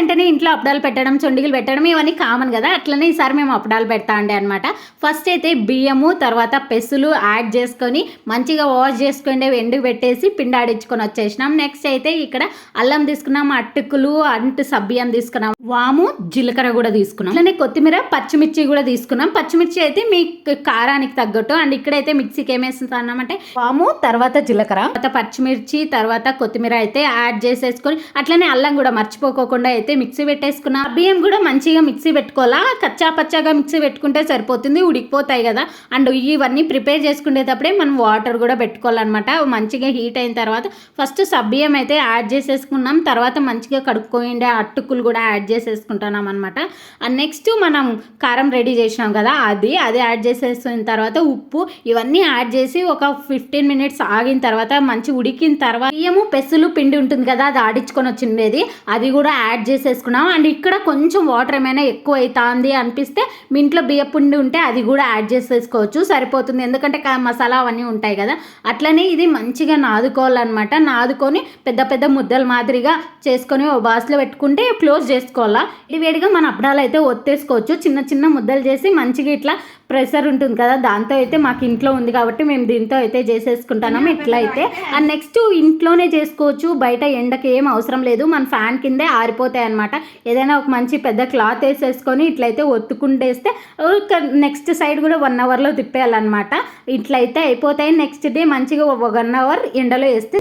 వెంటనే ఇంట్లో అప్పడాలు పెట్టడం, చొండిగలు పెట్టడం ఇవన్నీ కామన్ కదా. అట్లనే ఈసారి మేము అప్పడాలు పెడతా ఉండే అనమాట. ఫస్ట్ అయితే బియ్యము తర్వాత పెసులు యాడ్ చేసుకొని మంచిగా వాష్ చేసుకొని ఎండుకు పెట్టేసి పిండి ఆడించుకొని వచ్చేసినాం. నెక్స్ట్ అయితే ఇక్కడ అల్లం తీసుకున్నాం, అటుకులు, అంటు సబ్బియం తీసుకున్నాం, వాము, జీలకర్ర కూడా తీసుకున్నాం. అట్లనే కొత్తిమీర, పచ్చిమిర్చి కూడా తీసుకున్నాం. పచ్చిమిర్చి అయితే మీ కారానికి తగ్గట్టు. అండ్ ఇక్కడైతే మిక్సీకి ఏమేస్తున్నామంటే వాము, తర్వాత జీలకర్ర, తర్వాత పచ్చిమిర్చి, తర్వాత కొత్తిమీర అయితే యాడ్ చేసేసుకొని అట్లనే అల్లం కూడా మర్చిపోకుండా అయితే మిక్సీ పెట్టేసుకున్నా. బియ్యం కూడా మంచిగా మిక్సీ పెట్టుకోవాలా. కచ్చా పచ్చాగా మిక్సీ పెట్టుకుంటే సరిపోతుంది, ఉడికిపోతాయి కదా. అండ్ ఇవన్నీ ప్రిపేర్ చేసుకునేటప్పుడే మనం వాటర్ కూడా పెట్టుకోవాలన్నమాట. మంచిగా హీట్ అయిన తర్వాత ఫస్ట్ సబ్బియ్యం అయితే యాడ్ చేసేసుకున్నాం. తర్వాత మంచిగా కడుక్కోండి అట్టుకులు కూడా యాడ్ చేసేసుకుంటున్నాం అనమాట. అండ్ నెక్స్ట్ మనం కారం రెడీ చేసినాం కదా, అది యాడ్ చేసేసిన తర్వాత ఉప్పు ఇవన్నీ యాడ్ చేసి ఒక 15 minutes ఆగిన తర్వాత మంచి ఉడికిన తర్వాత బియ్యము పెసులు పిండి ఉంటుంది కదా, అది ఆడించుకొని వచ్చిండేది అది కూడా యాడ్ చేసేసుకున్నాం. అండ్ ఇక్కడ కొంచెం వాటర్ ఏమైనా ఎక్కువ అవుతుంది అనిపిస్తే మీ ఇంట్లో బియ్య పిండి ఉంటే అది కూడా యాడ్ చేసేసుకోవచ్చు, సరిపోతుంది. ఎందుకంటే మసాలా అవన్నీ ఉంటాయి కదా. అట్లనే ఇది మంచిగా నాదుకోవాలన్నమాట. నాదుకొని పెద్ద పెద్ద ముద్దల మాదిరిగా చేసుకొని ఓ బాస్లో పెట్టుకుంటే క్లోజ్ చేసుకోవాలా. వేడిగా మన అప్పడాలు అయితే ఒత్తేసుకోవచ్చు. చిన్న చిన్న ముద్దలు చేసి మంచిగా ఇట్లా ప్రెషర్ ఉంటుంది కదా, దాంతో అయితే మాకు ఇంట్లో ఉంది కాబట్టి మేము దీంతో అయితే చేసేసుకుంటున్నాము ఇట్లా అయితే. అండ్ నెక్స్ట్ ఇంట్లోనే చేసుకోవచ్చు, బయట ఎండకి ఏం అవసరం లేదు, మన ఫ్యాన్ కిందే ఆరిపోతాయి అనమాట. ఏదైనా ఒక మంచి పెద్ద క్లాత్ వేసేసుకొని ఇట్లయితే ఒత్తుకుంటేస్తే నెక్స్ట్ సైడ్ కూడా 1 hourలో తిప్పేయాలన్నమాట. ఇట్లయితే అయిపోతాయి. నెక్స్ట్ డే మంచిగా 1 hour ఎండలో వేస్తే